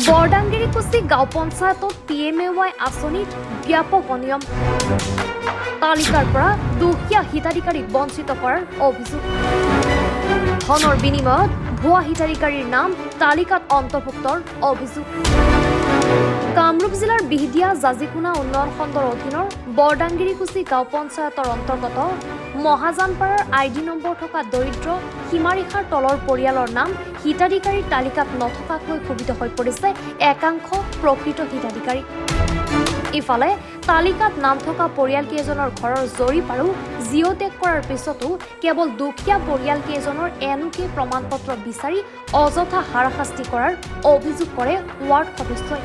বৰডাংগিৰিকুছি গাঁও পঞ্চায়তত PMAY আঁচনিত ব্যাপক অনিয়ম তালিকাৰ পৰা দুখীয়া হিতাধিকাৰীক বঞ্চিত কৰাৰ অভিযোগ ধনৰ বিনিময়ত ভুৱা হিতাধিকাৰীৰ নাম তালিকাত অন্তৰ্ভুক্তৰ অভিযোগ কামৰূপ জিলাৰ বিহদিয়া জাজিকুনা উন্নয়ন খণ্ডৰ অধীনৰ বৰডাংগিৰিকুছি গাঁও পঞ্চায়তৰ অন্তৰ্গত মহাজানপাৰাৰ ID নম্বৰ থকা দৰিদ্ৰ সীমাৰেখাৰ তলৰ পৰিয়ালৰ নাম হিতাধিকাৰীৰ তালিকাত নথকাকৈ ক্ষোভিত হৈ পৰিছে একাংশ প্ৰকৃত হিতাধিকাৰী ইফালে তালিকাত নাম থকা পৰিয়ালকেইজনৰ ঘৰৰ জৰীপ আৰু জিঅ'টেগ কৰাৰ পিছতো কেৱল দুখীয়া পৰিয়ালকেইজনৰ এনোকে প্ৰমাণপত্ৰ বিচাৰি অযথা হাৰাশাস্তি কৰাৰ অভিযোগ কৰে ৱাৰ্ড সদস্যই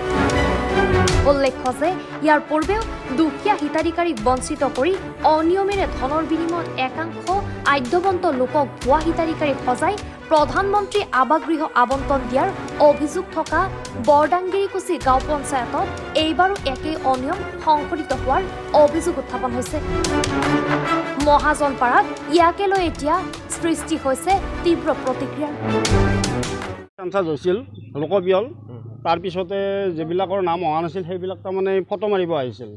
উল্লেখ্য যে ইয়াৰ পূৰ্বেও দুখীয়া হিতাধিকাৰীক বঞ্চিত কৰি অনিয়মেৰে ধনৰ বিনিময়ত একাংশ আদ্যৱন্ত লোকক ভুৱা হিতাধিকাৰী সজাই প্ৰধানমন্ত্ৰী আৱাসগৃহ আবণ্টন দিয়াৰ অভিযোগ থকা বৰডাংগিৰিকুছি গাঁও পঞ্চায়তত এইবাৰো একেই অনিয়ম সংঘটিত হোৱাৰ অভিযোগ উত্থাপন হৈছে মহাজনপাৰাত ইয়াকে লৈ এতিয়া সৃষ্টি হৈছে তীব্ৰ প্ৰতিক্ৰিয়াৰ হৈছিল লোকপিয়ল তাৰপিছতে যিবিলাকৰ নাম অহা নাছিল সেইবিলাক তাৰমানে ফটো মাৰিব আহিছিল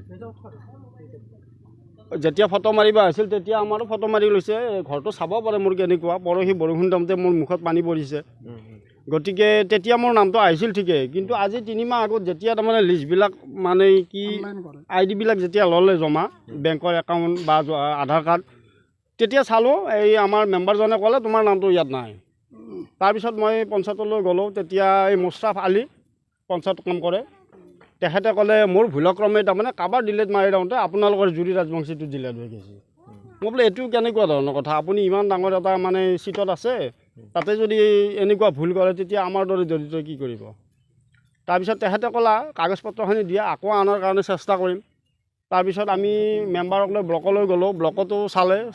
যেতিয়া ফটো মাৰিব আহিছিল তেতিয়া আমাৰো ফটো মাৰি লৈছে ঘৰটো চাব পাৰে মোৰ কেনেকুৱা পৰহি বৰষুণ দিওঁতে মোৰ মুখত পানী পৰিছে গতিকে তেতিয়া মোৰ নামটো আহিছিল ঠিকেই কিন্তু আজি 3 মাহ আগত যেতিয়া তাৰমানে লিষ্টবিলাক মানে কি আইডিবিলাক যেতিয়া ল'লে জমা বেংকৰ একাউণ্ট বা আধাৰ কাৰ্ড তেতিয়া চালোঁ এই আমাৰ মেম্বাৰজনে ক'লে তোমাৰ নামটো ইয়াত নাই তাৰপিছত মই পঞ্চায়তলৈ গ'লোঁ তেতিয়া এই মুস্তাফ আলী পঞ্চায়ত কাম কৰে তেখেতে ক'লে মোৰ ভুলক্ৰমে তাৰমানে কাবাৰ ডিলেট মাৰি দিওঁতে আপোনালোকৰ জুৰি ৰাজবংশীটো ডিলেট হৈ গৈছে মই বোলে এইটো কেনেকুৱা ধৰণৰ কথা আপুনি ইমান ডাঙৰ এটা মানে চিটত আছে তাতে যদি এনেকুৱা ভুল কৰে তেতিয়া আমাৰ দৰে দৰিদ্ৰই কি কৰিব তাৰপিছত তেখেতে ক'লা কাগজ পত্ৰখিনি দিয়া আকৌ আনাৰ কাৰণে চেষ্টা কৰিম তাৰপিছত আমি মেম্বাৰক লৈ ব্লকলৈ গ'লোঁ ব্লকতো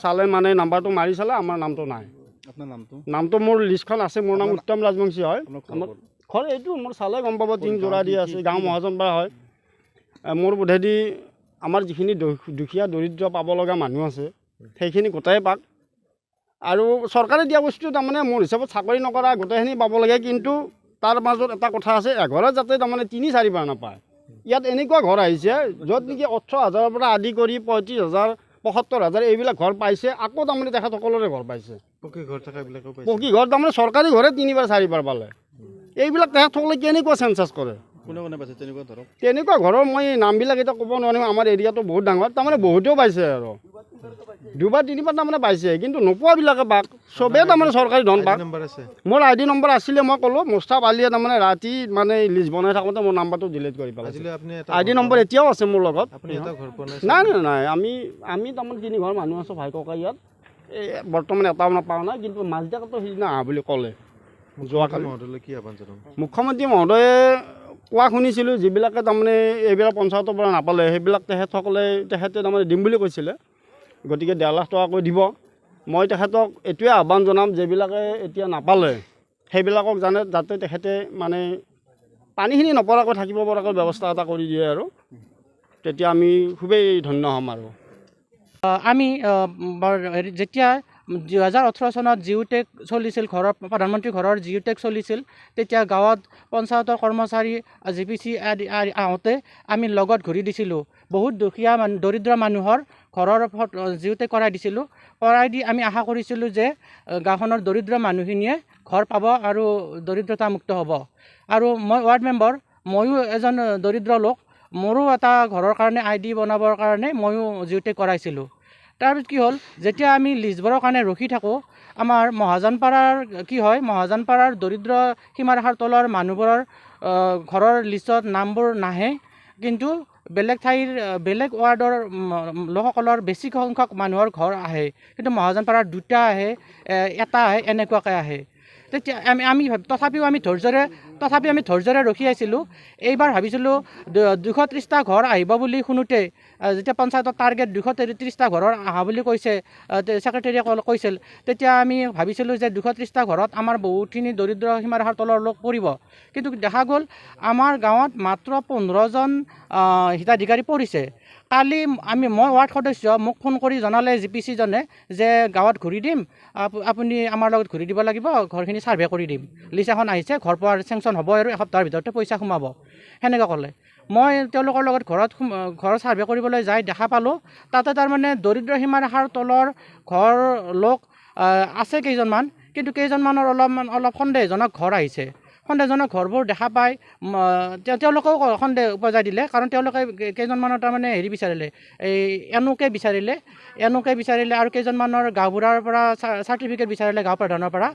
চালে মানে নাম্বাৰটো মাৰি চালে আমাৰ নামটো নাই আপোনাৰ নামটো মোৰ লিষ্টখন আছে মোৰ নাম উত্তম ৰাজবংশী হয় ঘৰ এইটো মোৰ চালে গম পাব টিং জোৰা দি আছে গাঁও মহাজনপাৰা হয় মোৰ বোধেদি আমাৰ যিখিনি দুখীয়া দৰিদ্ৰ পাব লগা মানুহ আছে সেইখিনি গোটাই পাক আৰু চৰকাৰে দিয়া বস্তু তাৰমানে মোৰ হিচাপত চাকৰি নকৰা গোটেইখিনি পাব লাগে কিন্তু তাৰ মাজত এটা কথা আছে এঘৰত যাতে তাৰমানে 3-4 বাৰ নাপায় ইয়াত এনেকুৱা ঘৰ আহিছে য'ত নেকি 18,000ৰ পৰা আদি কৰি 35,000 75,000 এইবিলাক ঘৰ পাইছে আকৌ তাৰমানে তেখেতসকলৰে ঘৰ পাইছে পকী ঘৰ তাৰমানে চৰকাৰী ঘৰে 3-4 বাৰ পালে এইবিলাক তেখেতসকলে কেনেকুৱা চেঞ্চাছ কৰে কোনে পাইছে তেনেকুৱা ধৰক তেনেকুৱা ঘৰৰ মই নামবিলাক এতিয়া ক'ব নোৱাৰিম আমাৰ এৰিয়াটো বহুত ডাঙৰ তাৰমানে বহুতেও পাইছে আৰু 2-3 তাৰমানে পাইছে কিন্তু নোপোৱাবিলাকে পাক চবেই তাৰমানে চৰকাৰী ধন পাক মোৰ ID নম্বৰ আছিলে মই ক'লোঁ মুস্তাফ আলীয়ে তাৰমানে ৰাতি মানে লিষ্ট বনাই থাকোঁতে মোৰ নাম্বাৰটো ডিলিট কৰি পেলাইছিলে ID নম্বৰ এতিয়াও আছে মোৰ লগত নাই আমি তাৰমানে 3 ঘৰ মানুহ আছোঁ ভাই ককাই ইয়াত এই বৰ্তমান এটাও নাপাওঁ নাই কিন্তু মাজদিয়াকতো সিদিনা আহা বুলি ক'লে যোৱাকালি মুখ্যমন্ত্ৰী মহোদয়ে কোৱা শুনিছিলোঁ যিবিলাকে তাৰমানে এইবিলাক পঞ্চায়তৰ পৰা নাপালে সেইবিলাক তেখেতে তাৰমানে দিম বুলি কৈছিলে গতিকে 1.5 লাখ টকাকৈ দিব মই তেখেতক এইটোৱে আহ্বান জনাম যিবিলাকে এতিয়া নাপালে সেইবিলাকক যাতে তেখেতে মানে পানীখিনি নপৰাকৈ থাকিব পৰাকৈ ব্যৱস্থা এটা কৰি দিয়ে আৰু তেতিয়া আমি খুবেই ধন্য হ'ম আৰু আমি যেতিয়া 2018 চনত জিঅ'টেক চলিছিল ঘৰৰ প্ৰধানমন্ত্ৰী ঘৰৰ জিঅ'টেক চলিছিল তেতিয়া গাঁৱত পঞ্চায়তৰ কৰ্মচাৰী GPC আহোঁতে আমি লগত ঘূৰি দিছিলোঁ বহুত দুখীয়া দৰিদ্ৰ মানুহৰ ঘৰৰ জিঅ'টেক কৰাই দিছিলোঁ কৰাই দি আমি আশা কৰিছিলোঁ যে গাঁওখনৰ দৰিদ্ৰ মানুহখিনিয়ে ঘৰ পাব আৰু দৰিদ্ৰতামুক্ত হ'ব আৰু মই ৱাৰ্ড মেম্বাৰ ময়ো এজন দৰিদ্ৰ লোক মোৰো এটা ঘৰৰ কাৰণে ID বনাবৰ কাৰণে ময়ো জিঅ'টেক কৰাইছিলোঁ তাৰপিছত কি হ'ল যেতিয়া আমি লিষ্টবোৰৰ কাৰণে ৰখি থাকোঁ আমাৰ মহাজনপাৰাৰ কি হয় মহাজনপাৰাৰ দৰিদ্ৰ সীমাৰেখাৰ তলৰ মানুহবোৰৰ ঘৰৰ লিষ্টত নামবোৰ নাহে কিন্তু বেলেগ ঠাইৰ বেলেগ ৱাৰ্ডৰ লোকসকলৰ বেছি সংখ্যক মানুহৰ ঘৰ আহে কিন্তু মহাজনপাৰাৰ 2টা আহে এটা আহে এনেকুৱাকৈ আহে তেতিয়া আমি তথাপিও আমি ধৈৰ্যৰে ৰখি আছিলোঁ এইবাৰ ভাবিছিলোঁ 230টা ঘৰ আহিব বুলি শুনোতে যেতিয়া পঞ্চায়তৰ টাৰ্গেট 233টা ঘৰৰ আহা বুলি কৈছে ছেক্ৰেটাৰীয়ে কৈছিল তেতিয়া আমি ভাবিছিলোঁ যে 230টা ঘৰত আমাৰ বহুতখিনি দৰিদ্ৰ সীমাৰেখাৰ তলৰ লোক পৰিব কিন্তু দেখা গ'ল আমাৰ গাঁৱত মাত্ৰ 15জন হিতাধিকাৰী পৰিছে কালি মই ৱাৰ্ড সদস্য মোক ফোন কৰি জনালে GPC জনে যে গাঁৱত ঘূৰি দিম, আপুনি আমাৰ লগত ঘূৰি দিব লাগিব, ঘৰখিনি ছাৰ্ভে কৰি দিম, লিষ্ট এখন আহিছে, ঘৰ পোৱাৰ চেংচন হ'ব আৰু এসপ্তাহৰ ভিতৰতে পইচা সোমাব, সেনেকৈ ক'লে। মই তেওঁলোকৰ লগত ঘৰ ছাৰ্ভে কৰিবলৈ যাই দেখা পালোঁ তাতে তাৰমানে দৰিদ্ৰ সীমাৰেখাৰ তলৰ ঘৰ লোক আছে কেইজনমান, কিন্তু কেইজনমানৰ অলপ সন্দেহজনক ঘৰ আহিছে। সন্দেহজনক ঘৰবোৰ দেখা পাই তেওঁলোকেও সন্দেহ উপজাই দিলে, কাৰণ তেওঁলোকে কেইজনমানৰ তাৰমানে হেৰি বিচাৰিলে, এই এনোকে বিচাৰিলে আৰু কেইজনমানৰ গাঁওবুঢ়াৰ পৰা চাৰ্টিফিকেট বিচাৰিলে, গাঁও প্ৰধানৰ পৰা,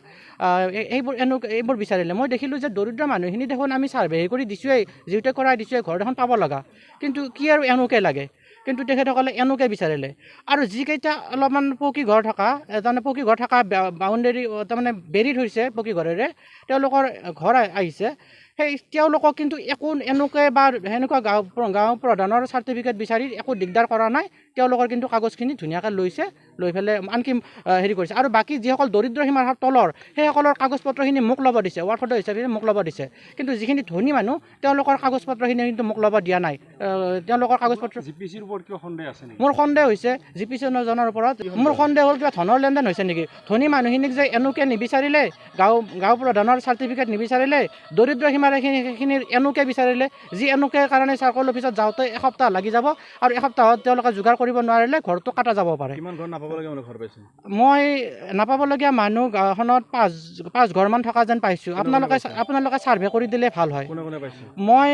এইবোৰ বিচাৰিলে। মই দেখিলোঁ যে দৰিদ্ৰ মানুহখিনি দেখোন আমি ছাৰ্ভে কৰি দিছোঁৱেই, জিউটেক কৰাই দিছোঁৱেই, ঘৰ দেখোন পাব লগা, কিন্তু কি আৰু এনোকে লাগে, কিন্তু তেখেতসকলে এনোকে বিচাৰিলে। আৰু যিকেইটা অলপমান পকী ঘৰ থকা বাউণ্ডেৰী তাৰমানে বেৰি থৈছে পকী ঘৰেৰে, তেওঁলোকৰ ঘৰ আহিছে, সেই তেওঁলোকক কিন্তু একো এনোকে বা সেনেকুৱা গাঁও প্ৰধানৰ চাৰ্টিফিকেট বিচাৰি একো দিগদাৰ কৰা নাই। তেওঁলোকৰ কিন্তু কাগজখিনি ধুনীয়াকৈ লৈছে, লৈ পেলাই আনকি হেৰি কৰিছে। আৰু বাকী যিসকল দৰিদ্ৰ সীমাৰ তলৰ সেইসকলৰ কাগজ পত্ৰখিনি মোক ল'ব দিছে, ৱাৰ্ড সদস্য হিচাপে মোক ল'ব দিছে, কিন্তু যিখিনি ধনী মানুহ তেওঁলোকৰ কাগজ পত্ৰখিনি কিন্তু মোক ল'ব দিয়া নাই। তেওঁলোকৰ কাগজ পত্ৰ GPCৰ ওপৰত কিয় সন্দেহ আছে নেকি? মোৰ সন্দেহ হৈছে GPC জনৰ ওপৰত, মোৰ সন্দেহ হ'ল কিবা ধনৰ লেনদেন হৈছে নেকি। ধনী মানুহখিনিক যে এনোকে নিবিচাৰিলে, গাঁও প্ৰধানৰ চাৰ্টিফিকেট নিবিচাৰিলে, দৰিদ্ৰ সীমাৰেখাখিনিৰ এনোকে বিচাৰিলে, যি এনোকে কাৰণে চাৰ্কল অফিচত যাওঁতে এসপ্তাহ লাগি যাব, আৰু এসপ্তাহত তেওঁলোকে যোগাৰ কৰিব নোৱাৰিলে ঘৰটো কাটা যাব পাৰে। কিমান ঘৰ নাপাবলগীয়া মানুহ ঘৰ পাইছে? মই নাপাবলগীয়া মানুহ গাঁওখনত 5 ঘৰমান থকা যেন পাইছোঁ। আপোনালোকে ছাৰ্ভে কৰি দিলে ভাল হয়। মই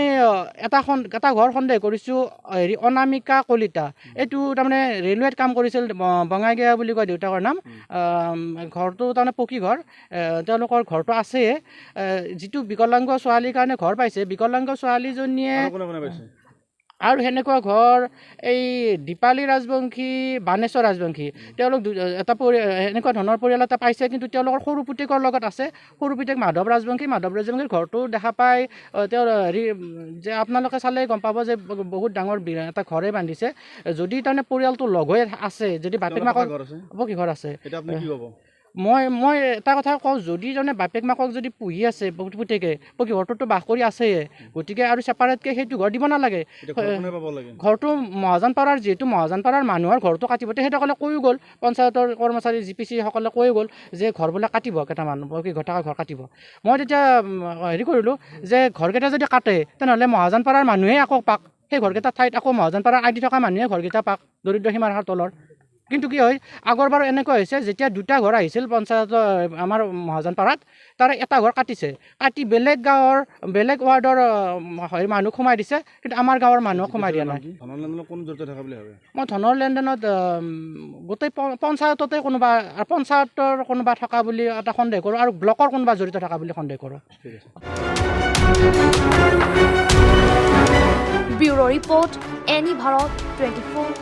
এটা ঘৰ সন্দেহ কৰিছোঁ, হেৰি অনামিকা কলিতা, এইটো তাৰমানে ৰেলৱেত কাম কৰিছিল, বঙাইগাঁও বুলি কয় দেউতাকৰ নাম। ঘৰটো তাৰমানে পকী ঘৰ, তেওঁলোকৰ ঘৰটো আছে। যিটো বিকলাংগ ছোৱালীৰ কাৰণে ঘৰ পাইছে, বিকলাংগ ছোৱালীজনীয়ে আৰু সেনেকুৱা ঘৰ এই দীপালী ৰাজবংশী, বাণেশ্বৰ ৰাজবংশী, তেওঁলোক এটা এনেকুৱা ধৰণৰ পৰিয়াল এটা পাইছে, কিন্তু তেওঁলোকৰ সৰু পুতেকৰ লগত আছে। সৰু পুতেক মাধৱ ৰাজবংশীৰ ঘৰটো দেখা পাই তেওঁৰ হেৰি যে আপোনালোকে চালে গম পাব যে বহুত ডাঙৰ এটা ঘৰে বান্ধিছে। যদি তাৰমানে পৰিয়ালটো লগ হৈ আছে, যদি বাপেক মাকক পকী ঘৰ আছে, মই এটা কথা কওঁ, যদি তাৰমানে বাপেক মাকক যদি পুহি আছে পুতেকে, পকী ঘৰটোতো বাস কৰি আছেই, গতিকে আৰু ছেপাৰেটকৈ সেইটো ঘৰ দিব নালাগে। ঘৰটো মহাজনপাৰাৰ, যিহেতু মহাজনপাৰাৰ মানুহৰ ঘৰটো কাটিব, তেখেতসকলে কৈও গ'ল, পঞ্চায়তৰ কৰ্মচাৰী GPC সকলে কৈ গ'ল যে ঘৰবিলাক কাটিব, কেইটামান পকী ঘৰ থকা ঘৰ কাটিব। মই তেতিয়া হেৰি কৰিলোঁ যে ঘৰকেইটা যদি কাটে তেনেহ'লে মহাজনপাৰাৰ মানুহে আকৌ পাক, সেই ঘৰকেইটাৰ ঠাইত আকৌ মহাজনপাৰাৰ আইডি থকা মানুহে ঘৰকেইটা পাক, দৰিদ্ৰ সীমাৰেখাৰ তলৰ। কিন্তু কি হয়, আগৰবাৰ এনেকুৱা হৈছে, যেতিয়া 2টা ঘৰ আহিছিল পঞ্চায়তৰ আমাৰ মহাজনপাৰাত, তাৰে এটা ঘৰ কাটিছে, কাটি বেলেগ গাঁৱৰ বেলেগ ৱাৰ্ডৰ মানুহ সোমাই দিছে, কিন্তু আমাৰ গাঁৱৰ মানুহক সোমাই দিয়া নাই। মই ধনৰ লেনদেনত গোটেই পঞ্চায়ততে কোনোবা থকা বুলি এটা সন্দেহ কৰোঁ, আৰু ব্লকৰ কোনোবা জড়িত থকা বুলি সন্দেহ কৰোঁ। Bureau report, any Bharat 24।